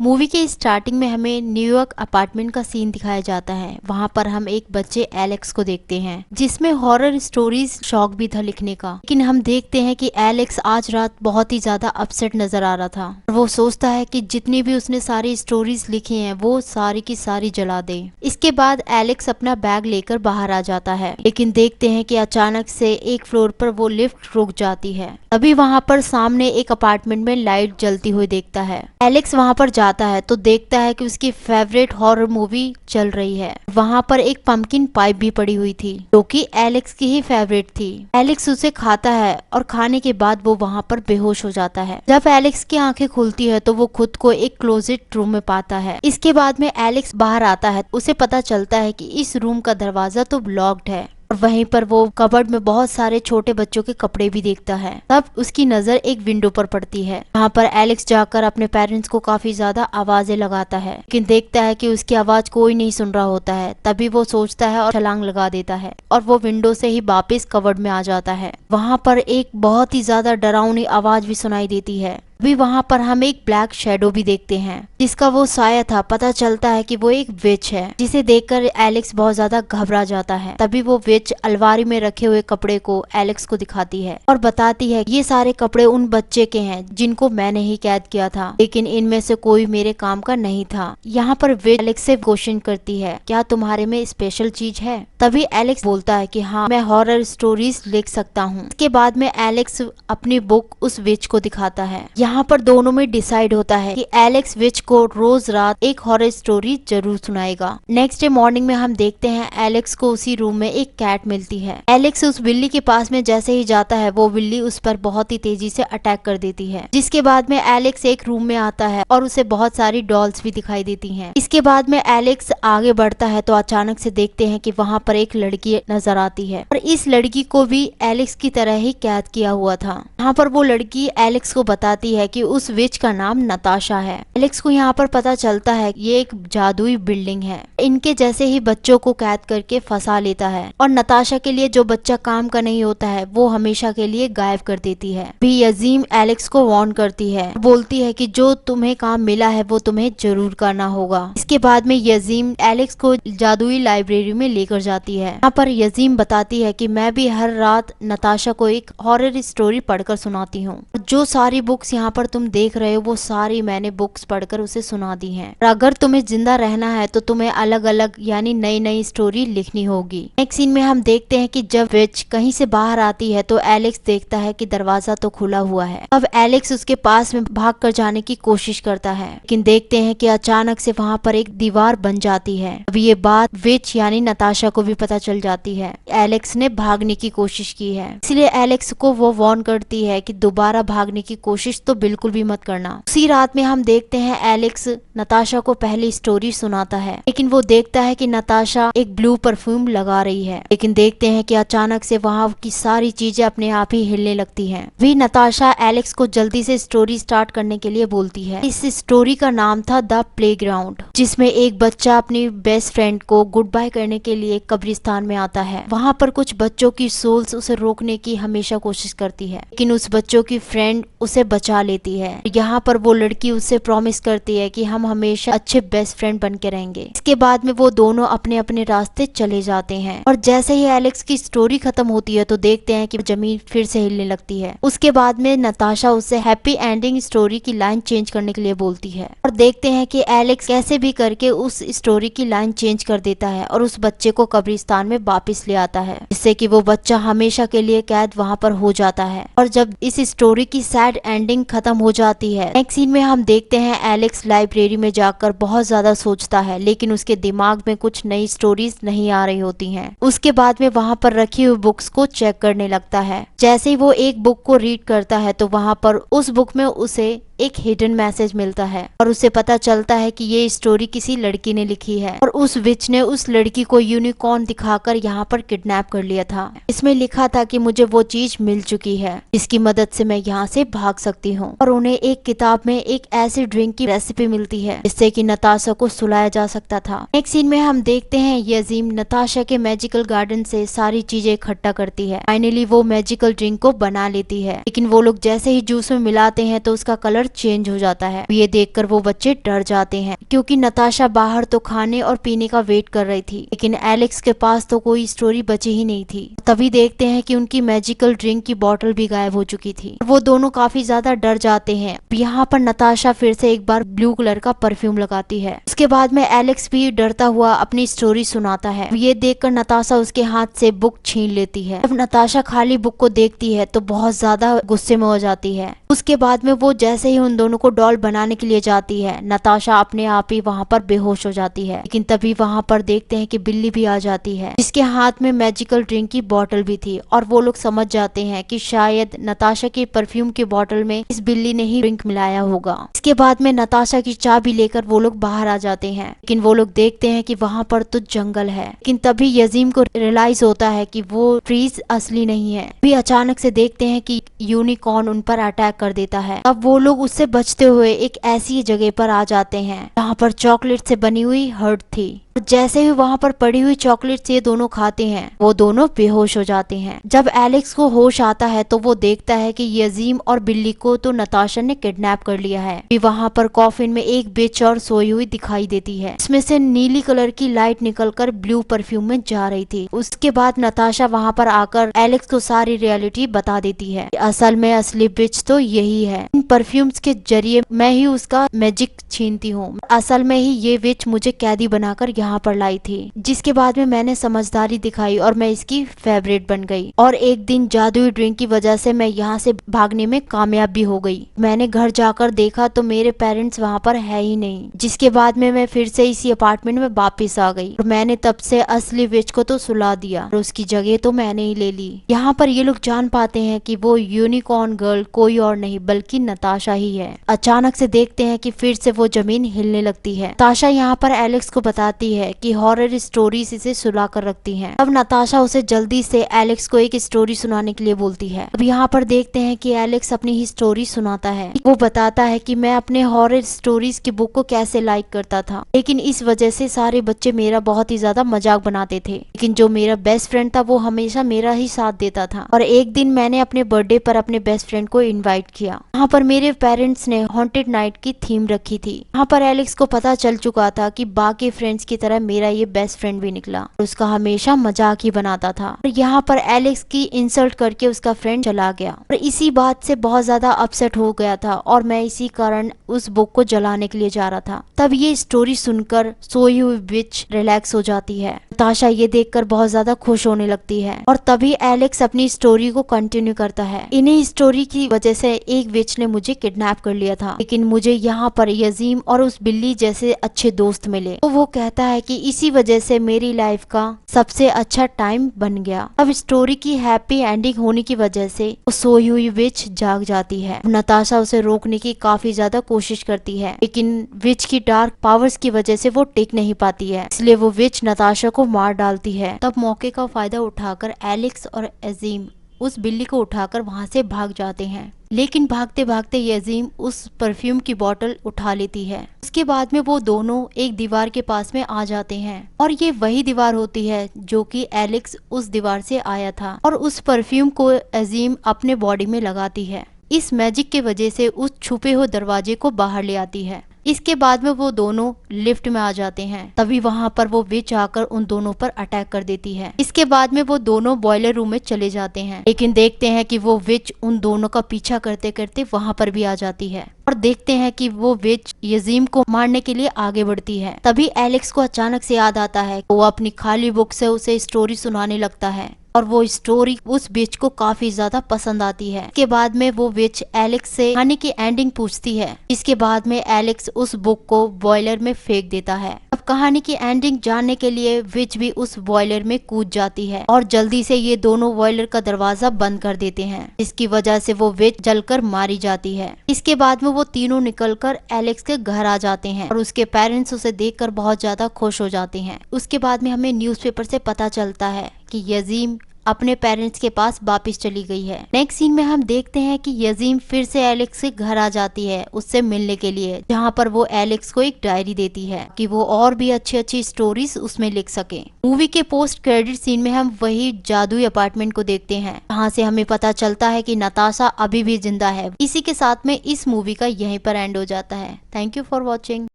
Movie के starting में हमें न्यूयॉर्क अपार्टमेंट का सीन दिखाया जाता है। वहाँ पर हम एक बच्चे एलेक्स को देखते हैं जिसमें हॉरर स्टोरीज शौक भी था लिखने का, लेकिन हम देखते हैं कि एलेक्स आज रात बहुत ही ज्यादा अपसेट नजर आ रहा था। वो सोचता है कि जितनी भी उसने सारी स्टोरीज लिखी हैं वो सारी की सारी जला दे। इसके बाद एलेक्स अपना बैग लेकर बाहर आ जाता है, लेकिन देखते हैं कि अचानक से एक फ्लोर पर वो लिफ्ट रुक जाती है। तभी वहाँ पर सामने एक अपार्टमेंट में लाइट जलती हुई देखता है। एलेक्स वहाँ पर जाता है तो देखता है कि उसकी फेवरेट हॉरर मूवी चल रही है। वहाँ पर एक पंपकिन पाइप भी पड़ी हुई थी जो कि एलेक्स की ही फेवरेट थी। एलेक्स उसे खाता है और खाने के बाद वो वहाँ पर बेहोश हो जाता है। जब एलेक्स की आंखें खुलती है तो वो खुद को एक क्लोजेट रूम में पाता है। इसके बाद में एलेक्स बाहर आता है, उसे पता चलता है कि इस रूम का दरवाजा तो लॉक्ड है और वहीं पर वो कबर्ड में बहुत सारे छोटे बच्चों के कपड़े भी देखता है। तब उसकी नजर एक विंडो पर पड़ती है। वहाँ पर एलेक्स जाकर अपने पेरेंट्स को काफी ज्यादा आवाजें लगाता है, लेकिन देखता है कि उसकी आवाज कोई नहीं सुन रहा होता है। तभी वो सोचता है और छलांग लगा देता है और वो विंडो से ही वापस कबर्ड में आ जाता है। वहाँ पर एक बहुत ही ज्यादा डरावनी आवाज भी सुनाई देती है। अभी वहाँ पर हम एक ब्लैक शेडो भी देखते हैं जिसका वो साया था। पता चलता है कि वो एक विच है, जिसे देखकर एलेक्स बहुत ज्यादा घबरा जाता है। तभी वो विच अलमारी में रखे हुए कपड़े को एलेक्स को दिखाती है और बताती है ये सारे कपड़े उन बच्चे के हैं जिनको मैंने ही कैद किया था, लेकिन इनमें से कोई मेरे काम का नहीं था। यहाँ पर विच एलेक्स से क्वेश्चन करती है, क्या तुम्हारे में स्पेशल चीज है? तभी एलेक्स बोलता है कि हाँ, मैं हॉरर स्टोरीज लिख सकता हूँ। इसके बाद में एलेक्स अपनी बुक उस विच को दिखाता है। यहाँ पर दोनों में डिसाइड होता है कि एलेक्स विच को रोज रात एक हॉरर स्टोरी जरूर सुनाएगा। नेक्स्ट डे मॉर्निंग में हम देखते हैं एलेक्स को उसी रूम में एक कैट मिलती है। एलेक्स उस बिल्ली के पास में जैसे ही जाता है वो बिल्ली उस पर बहुत ही तेजी से अटैक कर देती है, जिसके बाद में एलेक्स एक रूम में आता है और उसे बहुत सारी डॉल्स भी दिखाई देती हैं। इसके बाद में एलेक्स आगे बढ़ता है तो अचानक से देखते हैं कि वहाँ पर एक लड़की नजर आती है और इस लड़की को भी एलेक्स की तरह ही कैद किया हुआ था। यहाँ पर वो लड़की एलेक्स को बताती है कि उस विच का नाम नताशा है। एलेक्स को यहाँ पर पता चलता है ये एक जादुई बिल्डिंग है, इनके जैसे ही बच्चों को कैद करके फंसा लेता है और नताशा के लिए जो बच्चा काम का नहीं होता है वो हमेशा के लिए गायब कर देती है। भी यजीम एलेक्स को वार्न करती है, बोलती है कि जो तुम्हें काम मिला है वो तुम्हें जरूर करना होगा। इसके बाद में यजीम एलेक्स को जादुई लाइब्रेरी में लेकर जाती है। यहाँ पर यजीम बताती है कि मैं भी हर रात नताशा को एक हॉरर स्टोरी पढ़कर सुनाती हूँ। जो सारी बुक्स यहाँ पर तुम देख रहे हो वो सारी मैंने बुक्स पढ़कर उसे सुना दी हैं। और अगर तुम्हें जिंदा रहना है तो तुम्हें अलग अलग यानी नई नई स्टोरी लिखनी होगी। नेक्स्ट सीन में हम देखते हैं कि जब विच कहीं से बाहर आती है तो एलेक्स देखता है कि दरवाजा तो खुला हुआ है। अब एलेक्स उसके पास में भाग कर जाने की कोशिश करता है, लेकिन देखते हैं कि अचानक से वहाँ पर एक दीवार बन जाती है। अब ये बात विच यानी नताशा को भी पता चल जाती है। एलेक्स ने भागने की कोशिश की है, इसलिए एलेक्स को वो वार्न करती है कि दोबारा भागने की कोशिश तो बिल्कुल भी मत करना। उसी रात में हम देखते हैं एलेक्स नताशा को पहली स्टोरी सुनाता है, लेकिन वो देखता है कि नताशा एक ब्लू परफ्यूम लगा रही है। लेकिन देखते हैं कि अचानक से वहाँ की सारी चीजें अपने आप ही हिलने लगती हैं। भी नताशा एलेक्स को जल्दी से स्टोरी स्टार्ट करने के लिए बोलती है। इस स्टोरी का नाम था द प्लेग्राउंड, जिसमें एक बच्चा अपनी बेस्ट फ्रेंड को गुड बाय करने के लिए कब्रिस्तान में आता है। वहाँ पर कुछ बच्चों की सोल्स उसे रोकने की हमेशा कोशिश करती है, लेकिन उस बच्चों की फ्रेंड उसे बचा लेती है। यहाँ पर वो लड़की उससे प्रॉमिस करती है कि हम हमेशा अच्छे बेस्ट फ्रेंड बन के रहेंगे। इसके बाद में वो दोनों अपने अपने रास्ते चले जाते हैं और जैसे ही एलेक्स की स्टोरी खत्म होती है तो देखते हैं कि जमीन फिर से हिलने लगती है। उसके बाद में नताशा उससे हैप्पी एंडिंग स्टोरी की लाइन चेंज करने के लिए बोलती है और देखते हैं कि एलेक्स कैसे भी करके उस स्टोरी की लाइन चेंज कर देता है और उस बच्चे को कब्रिस्तान में वापस ले आता है, जिससे कि वो बच्चा हमेशा के लिए कैद वहाँ पर हो जाता है। और जब इस स्टोरी की सैड एंडिंग खत्म हो जाती है, नेक्स्ट सीन में हम देखते हैं एलेक्स लाइब्रेरी में जाकर बहुत ज्यादा सोचता है, लेकिन उसके दिमाग में कुछ नई स्टोरीज नहीं आ रही होती हैं। उसके बाद में वहाँ पर रखी हुई बुक्स को चेक करने लगता है। जैसे ही वो एक बुक को रीड करता है तो वहाँ पर उस बुक में उसे एक हिडन मैसेज मिलता है और उसे पता चलता है कि ये स्टोरी किसी लड़की ने लिखी है और उस विच ने उस लड़की को यूनिकॉर्न दिखाकर यहाँ पर किडनैप कर लिया था। इसमें लिखा था कि मुझे वो चीज मिल चुकी है जिसकी मदद से मैं यहाँ से भाग सकती हूँ। और उन्हें एक किताब में एक ऐसी ड्रिंक की रेसिपी मिलती है जिससे कि नताशा को सुलाया जा सकता था। नेक्स्ट सीन में हम देखते हैं यजीम नताशा के मैजिकल गार्डन से सारी चीजें इकट्ठा करती है। फाइनली वो मैजिकल ड्रिंक को बना लेती है, लेकिन वो लोग जैसे ही जूस में मिलाते हैं तो उसका कलर कलर चेंज हो जाता है। ये देखकर वो बच्चे डर जाते हैं क्योंकि नताशा बाहर तो खाने और पीने का वेट कर रही थी, लेकिन एलेक्स के पास तो कोई स्टोरी बची ही नहीं थी। तभी देखते हैं कि उनकी मैजिकल ड्रिंक की बॉटल भी गायब हो चुकी थी। वो दोनों काफी ज्यादा डर जाते हैं। यहाँ पर नताशा फिर से एक बार ब्लू कलर का परफ्यूम लगाती है। उसके बाद में एलेक्स भी डरता हुआ अपनी स्टोरी सुनाता है। ये देखकर नताशा उसके हाथ से बुक छीन लेती है। जब नताशा खाली बुक को देखती है तो बहुत ज्यादा गुस्से में हो जाती है। उसके बाद में वो जैसे ही उन दोनों को डॉल बनाने के लिए जाती है, नताशा अपने आप ही वहाँ पर बेहोश हो जाती है। लेकिन तभी वहाँ पर देखते हैं कि बिल्ली भी आ जाती है, जिसके हाथ में मैजिकल ड्रिंक की बॉटल भी थी। और वो लोग समझ जाते हैं कि शायद नताशा के परफ्यूम की बॉटल में इस बिल्ली ने ही ड्रिंक मिलाया होगा। इसके बाद में नताशा की चाबी लेकर वो लोग बाहर आ जाते हैं, लेकिन वो लोग देखते हैं कि वहाँ पर तो जंगल है। लेकिन तभी यजीम को रियलाइज होता है कि वो ट्रीज असली नहीं है। भी अचानक से देखते हैं कि यूनिकॉर्न उन पर अटैक कर देता है। अब वो लोग उससे बचते हुए एक ऐसी जगह पर आ जाते हैं जहाँ पर चॉकलेट से बनी हुई हर्ट थी। जैसे ही वहाँ पर पड़ी हुई चॉकलेट ये दोनों खाते हैं, वो दोनों बेहोश हो जाते हैं। जब एलेक्स को होश आता है तो वो देखता है कि यजीम और बिल्ली को तो नताशा ने किडनैप कर लिया है। वहाँ पर कॉफिन में एक बिच और सोई हुई दिखाई देती है। इसमें से नीली कलर की लाइट निकलकर ब्लू परफ्यूम में जा रही थी। उसके बाद नताशा वहाँ पर आकर एलेक्स को सारी रियलिटी बता देती है। असल में असली बिच तो यही है। इन परफ्यूम्स के जरिए मैं ही उसका मैजिक छीनती हूँ। असल में ही ये विच मुझे कैदी बनाकर यहाँ पर लाई थी, जिसके बाद में मैंने समझदारी दिखाई और मैं इसकी फेवरेट बन गई। और एक दिन जादुई ड्रिंक की वजह से मैं यहाँ से भागने में कामयाब भी हो गई। मैंने घर जाकर देखा तो मेरे पेरेंट्स वहाँ पर है ही नहीं, जिसके बाद में मैं फिर से इसी अपार्टमेंट में वापस आ गई। और मैंने तब से असली विच को तो सुला दिया और उसकी जगह तो मैंने ही ले ली। यहाँ पर ये लोग जान पाते हैं कि वो यूनिकॉर्न गर्ल कोई और नहीं बल्कि नताशा ही है। अचानक से देखते हैं कि फिर से वो जमीन हिलने लगती है। नताशा यहाँ पर एलेक्स को बताती है कि हॉरर स्टोरीज इसे सुला कर रखती हैं। अब नताशा उसे जल्दी से एलेक्स को एक स्टोरी सुनाने के लिए बोलती है। अब यहाँ पर देखते हैं कि एलेक्स अपनी ही स्टोरी सुनाता है। वो बताता है कि मैं अपने हॉरर स्टोरीज की बुक को कैसे लाइक करता था, लेकिन इस वजह से सारे बच्चे मेरा बहुत ही ज्यादा मजाक बनाते थे। लेकिन जो मेरा बेस्ट फ्रेंड था वो हमेशा मेरा ही साथ देता था। और एक दिन मैंने अपने बर्थडे पर अपने बेस्ट फ्रेंड को इनवाइट किया। वहाँ पर मेरे पेरेंट्स ने हॉन्टेड नाइट की थीम रखी थी। यहाँ पर एलेक्स को पता चल चुका था कि बाकी फ्रेंड्स की तरह मेरा ये बेस्ट फ्रेंड भी निकला और उसका हमेशा मजाक ही बनाता था। और यहाँ पर एलेक्स की इंसल्ट करके उसका फ्रेंड चला गया और इसी बात से बहुत ज्यादा अपसेट हो गया था और मैं इसी कारण उस बुक को जलाने के लिए जा रहा था। तब ये स्टोरी सुनकर सोई हुई विच रिलैक्स हो जाती है। नताशा ये देखकर बहुत ज्यादा खुश होने लगती है और तभी एलेक्स अपनी स्टोरी को कंटिन्यू करता है। इन्हीं स्टोरी की वजह से एक विच ने मुझे किडनैप कर लिया था, लेकिन मुझे यहाँ पर यजीम और उस बिल्ली जैसे अच्छे दोस्त मिले। तो वो कहता है कि इसी वजह से मेरी लाइफ का सबसे अच्छा टाइम बन गया। अब स्टोरी की हैप्पी एंडिंग होने की वजह से वो सोई हुई विच जाग जाती है। नताशा उसे रोकने की काफी ज्यादा कोशिश करती है, लेकिन विच की डार्क पावर्स की वजह से वो टिक नहीं पाती है, इसलिए वो विच नताशा को मार डालती है। तब मौके का फायदा उठाकर एलेक्स और अजीम उस बिल्ली को उठाकर वहाँ से भाग जाते हैं। लेकिन भागते भागते यजीम उस परफ्यूम की बोतल उठा लेती है। उसके बाद में वो दोनों एक दीवार के पास में आ जाते हैं और ये वही दीवार होती है जो कि एलेक्स उस दीवार से आया था और उस परफ्यूम को अजीम अपने बॉडी में लगाती है। इस मैजिक के वजह से उस छुपे हुए दरवाजे को बाहर ले आती है। इसके बाद में वो दोनों लिफ्ट में आ जाते हैं। तभी वहाँ पर वो विच आकर उन दोनों पर अटैक कर देती है। इसके बाद में वो दोनों बॉयलर रूम में चले जाते हैं, लेकिन देखते हैं कि वो विच उन दोनों का पीछा करते करते वहाँ पर भी आ जाती है और देखते हैं कि वो विच यजीम को मारने के लिए आगे बढ़ती है। तभी एलेक्स को अचानक से याद आता है, वो अपनी खाली बुक से उसे स्टोरी सुनाने लगता है और वो स्टोरी उस विच को काफी ज्यादा पसंद आती है। इसके बाद में वो विच एलेक्स से कहानी की एंडिंग पूछती है। इसके बाद में एलेक्स उस बुक को बॉयलर में फेंक देता है। अब कहानी की एंडिंग जानने के लिए विच भी उस बॉयलर में कूद जाती है और जल्दी से ये दोनों बॉयलर का दरवाजा बंद कर देते हैं, जिसकी वजह से वो विच जलकर मारी जाती है। इसके बाद में वो तीनों निकलकर एलेक्स के घर आ जाते हैं और उसके पेरेंट्स उसे देखकर बहुत ज्यादा खुश हो जाते हैं। उसके बाद में हमें न्यूज़पेपर से पता चलता है कि यजीम अपने पेरेंट्स के पास वापस चली गई है। नेक्स्ट सीन में हम देखते हैं कि यजीम फिर से एलेक्स के घर आ जाती है उससे मिलने के लिए, जहाँ पर वो एलेक्स को एक डायरी देती है कि वो और भी अच्छी स्टोरीज उसमें लिख सके। मूवी के पोस्ट क्रेडिट सीन में हम वही जादुई अपार्टमेंट को देखते हैं, जहाँ से हमें पता चलता है कि नताशा अभी भी जिंदा है। इसी के साथ में इस मूवी का यहीं पर एंड हो जाता है। Thank you for watching.